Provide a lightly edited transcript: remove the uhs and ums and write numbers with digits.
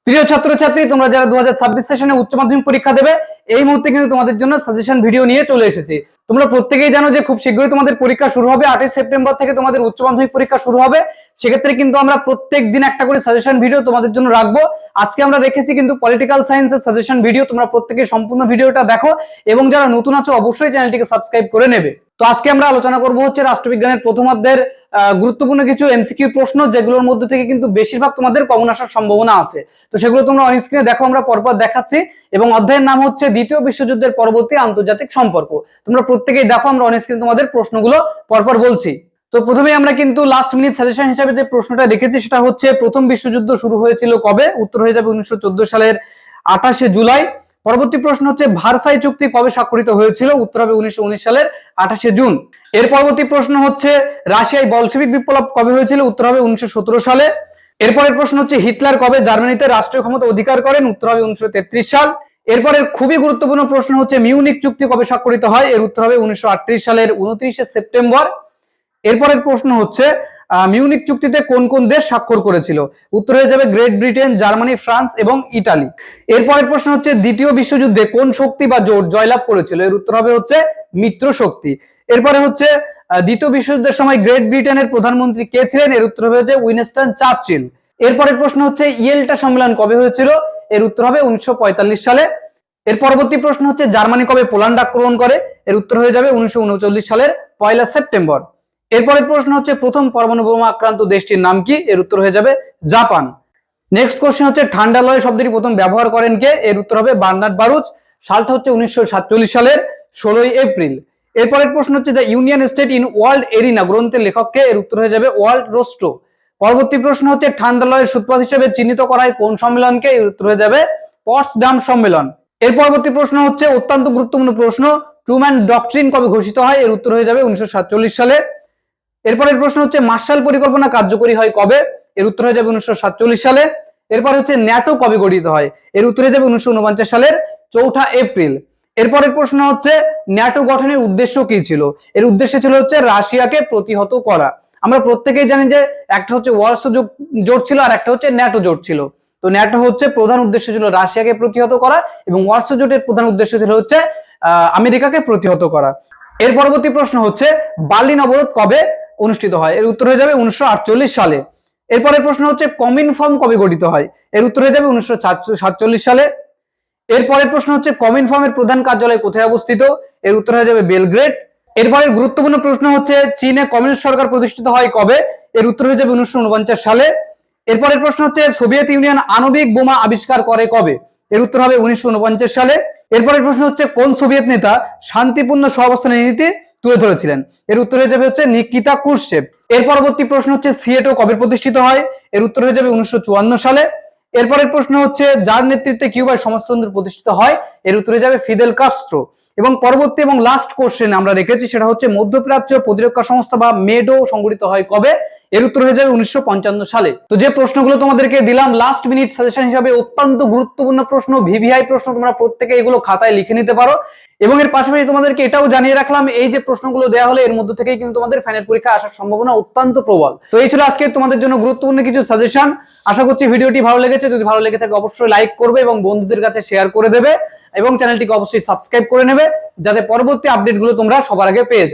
প্রিয় ছাত্রছাত্রী, তোমরা যারা 2026 সেশনে উচ্চ মাধ্যমিক পরীক্ষা দেবে, এই মুহূর্তে কিন্তু তোমাদের জন্য সাজেশন ভিডিও নিয়ে চলে এসেছি। তোমরা প্রত্যেকেই জানো যে খুব শীঘ্রই তোমাদের পরীক্ষা শুরু হবে। 8 সেপ্টেম্বর থেকে তোমাদের উচ্চ মাধ্যমিক পরীক্ষা শুরু হবে। সেক্ষেত্রে কিন্তু আমরা প্রত্যেক দিন একটা করে সাজেশন ভিডিও তোমাদের জন্য রাখবো। আজকে আমরা রেখেছি কিন্তু পলিটিক্যাল সায়েন্সের সাজেশন ভিডিও। তোমরা প্রত্যেকে সম্পূর্ণ ভিডিওটা দেখো এবং যারা নতুন আছো অবশ্যই চ্যানেলটিকে সাবস্ক্রাইব করে নেবে। তো আজকে আমরা আলোচনা করব হচ্ছে রাষ্ট্রবিজ্ঞানের প্রথম অধ্যায়ের গুরুত্বপূর্ণ কিছু এমসিকিউ প্রশ্ন, যেগুলোর মধ্যে থেকে কিন্তু বেশিরভাগ তোমাদের কমন আসার সম্ভাবনা আছে। তো সেগুলো তোমরা অন স্ক্রিনে দেখো, আমরা পরপর দেখাচ্ছি। এবং অধ্যায়ের নাম হচ্ছে দ্বিতীয় বিশ্বযুদ্ধের পরবর্তী আন্তর্জাতিক সম্পর্ক। তোমরা প্রত্যেকেই দেখো, আমরা অন স্ক্রিনে তোমাদের প্রশ্নগুলো পরপর বলছি। তো প্রথমেই আমরা কিন্তু লাস্ট মিনিট সাজেশন হিসেবে যে প্রশ্নটা রেখেছি সেটা হচ্ছে প্রথম বিশ্বযুদ্ধ শুরু হয়েছিল কবে? উত্তর হয়ে যাবে 1914 সালের 28শে জুলাই। পরবর্তী প্রশ্ন হচ্ছে ভার্সাই চুক্তি কবে স্বাক্ষরিত হয়েছিল? উত্তর হবে 1919 সালের 28শে জুন। এর পরবর্তী প্রশ্ন হচ্ছে রাশিয়ায় বলশেভিক বিপ্লব কবে হয়েছিল? উত্তর হবে 1917 সালে। এরপরের প্রশ্ন হচ্ছে হিটলার কবে জার্মানিতে রাষ্ট্রীয় ক্ষমতা অধিকার করেন? উত্তর হবে 1933 সাল। এরপরের খুবই গুরুত্বপূর্ণ প্রশ্ন হচ্ছে মিউনিক চুক্তি কবে স্বাক্ষরিত হয়? এর উত্তর হবে 1938 সালের 29শে সেপ্টেম্বর। এরপরের প্রশ্ন হচ্ছে মিউনিক চুক্তিতে কোন কোন দেশ স্বাক্ষর করেছিল? উত্তর হয়ে যাবে গ্রেট ব্রিটেন, জার্মানি, ফ্রান্স এবং ইতালি। এরপরের প্রশ্ন হচ্ছে দ্বিতীয় বিশ্বযুদ্ধে কোন শক্তি বা জোট জয়লাভ করেছিল? এর উত্তর হবে হচ্ছে মিত্র শক্তি। এরপরে হচ্ছে দ্বিতীয় বিশ্বযুদ্ধের সময় গ্রেট ব্রিটেনের প্রধানমন্ত্রী কে ছিলেন? এর উত্তর হবে যে উইনস্টন চার্চিল। এরপরের প্রশ্ন হচ্ছে ইয়েল্টা সম্মেলন কবে হয়েছিল? এর উত্তর হবে 1945 সালে। এর পরবর্তী প্রশ্ন হচ্ছে জার্মানি কবে পোল্যান্ড আক্রমণ করে? এর উত্তর হয়ে যাবে 1939 সালের 1 সেপ্টেম্বর। এরপরের প্রশ্ন হচ্ছে প্রথম পরমাণু বোমা আক্রান্ত দেশটির নাম কি? এর উত্তর হয়ে যাবে জাপান। নেক্সট কোশ্চেন হচ্ছে ঠান্ডা লয় শব্দটি প্রথম ব্যবহার করেন কে? এর উত্তর হবে বার্নার্ড বারুচ। সালটা হচ্ছে 1947 সালের 16 এপ্রিল। এরপরের প্রশ্ন হচ্ছে the union state in world arena গ্রন্থের লেখক কে? এর উত্তর হয়ে যাবে ওয়ার্ল্ড রোস্টো। পরবর্তী প্রশ্ন হচ্ছে ঠান্ডা লয়ের সূত্রপাত হিসেবে চিহ্নিত করা হয় কোন সম্মেলনকে? এর উত্তর হয়ে যাবে পটসডাম সম্মেলন। এর পরবর্তী প্রশ্ন হচ্ছে অত্যন্ত গুরুত্বপূর্ণ প্রশ্ন, ট্রুম্যান ডক্ট্রিন কবে ঘোষিত হয়? এর উত্তর হয়ে যাবে 1947 সালে। এরপরের প্রশ্ন হচ্ছে মার্শাল পরিকল্পনা কার্যকরী হয় কবে? এর উত্তর হয়ে যাবে 1947 সালে। এরপর হচ্ছে ন্যাটো কবে গঠিত হয়? এর উত্তর হয়ে যাবে 1949 সালের 4 এপ্রিল। এরপরের প্রশ্ন হচ্ছে ন্যাটো গঠনের উদ্দেশ্য কি ছিল? এর উদ্দেশ্য ছিল হচ্ছে রাশিয়াকে প্রতিহত করা। আমরা প্রত্যেকেই জানি যে একটা হচ্ছে ওয়ারসো জোট ছিল আর একটা হচ্ছে ন্যাটো জোট ছিল। তো ন্যাটো হচ্ছে প্রধান উদ্দেশ্য ছিল রাশিয়াকে প্রতিহত করা এবং ওয়ারসো জোটের প্রধান উদ্দেশ্য ছিল হচ্ছে আমেরিকাকে প্রতিহত করা। এর পরবর্তী প্রশ্ন হচ্ছে বার্লিন অবরোধ কবে অনুষ্ঠিত হয়? এর উত্তর হয়ে যাবে 1948 সালে। এরপরের প্রশ্ন হচ্ছে কমিনফর্ম কবে গঠিত হয়? এর উত্তর হয়ে যাবে 1947 সালে। এরপরের প্রশ্ন হচ্ছে কমিনফর্মের প্রধান কার্যালয় কোথায় অবস্থিত? এর উত্তর হয়ে যাবে বেলগ্রেড। এরপরে গুরুত্বপূর্ণ প্রশ্ন হচ্ছে চীনে কমিউনিস্ট সরকার প্রতিষ্ঠিত হয় কবে? এর উত্তর হয়ে যাবে 1949 সালে। এরপরের প্রশ্ন হচ্ছে সোভিয়েত ইউনিয়ন আণবিক বোমা আবিষ্কার করে কবে? এর উত্তর হবে 1949 সালে। এরপরের প্রশ্ন হচ্ছে কোন সোভিয়েত নেতা শান্তিপূর্ণ সহাবস্থানের নীতি তুলে ধরেছিলেন? এর উত্তর হয়ে যাবে হচ্ছে নিকিতা ক্রুশচেভ। এর পরবর্তী প্রশ্ন হচ্ছে সিয়েটো কবে প্রতিষ্ঠিত হয়? এর উত্তর হয়ে যাবে 1954 সালে। এরপরের প্রশ্ন হচ্ছে যার নেতৃত্বে কিউবায় সমাজতন্ত্র প্রতিষ্ঠিত হয়? এর উত্তর হয়ে যাবে ফিদেল কাস্ট্রো। এবং পরবর্তী এবং লাস্ট কোশ্চেন আমরা রেখেছি সেটা হচ্ছে মধ্যপ্রাচ্য প্রতিরক্ষা সংস্থা বা মেডো সংগঠিত হয় কবে? এর উত্তর হয়ে যাবে 1955 সালে। তো যে প্রশ্নগুলো তোমাদেরকে দিলাম লাস্ট মিনিট সাজেশন হিসাবে অত্যন্ত গুরুত্বপূর্ণ প্রশ্ন, ভিভিআই প্রশ্ন, তোমরা প্রত্যেকে এগুলো খাতায় লিখে নিতে পারো। এবং এর পাশাপাশি তোমাদেরকে এটাও জানিয়ে রাখলাম এই যে প্রশ্নগুলো দেওয়া হলে এর মধ্যে থেকেই কিন্তু তোমাদের ফাইনাল পরীক্ষা আসার সম্ভাবনা অত্যন্ত প্রবল। তো এই ছিল আজকে তোমাদের জন্য গুরুত্বপূর্ণ কিছু সাজেশন। আশা করছি ভিডিওটি ভালো লেগেছে। যদি ভালো লেগে থাকে অবশ্যই লাইক করবে এবং বন্ধুদের কাছে শেয়ার করে দেবে এবং চ্যানেলটিকে অবশ্যই সাবস্ক্রাইব করে নেবে যাতে পরবর্তী আপডেটগুলো তোমরা সবার আগে পেয়ে যাও।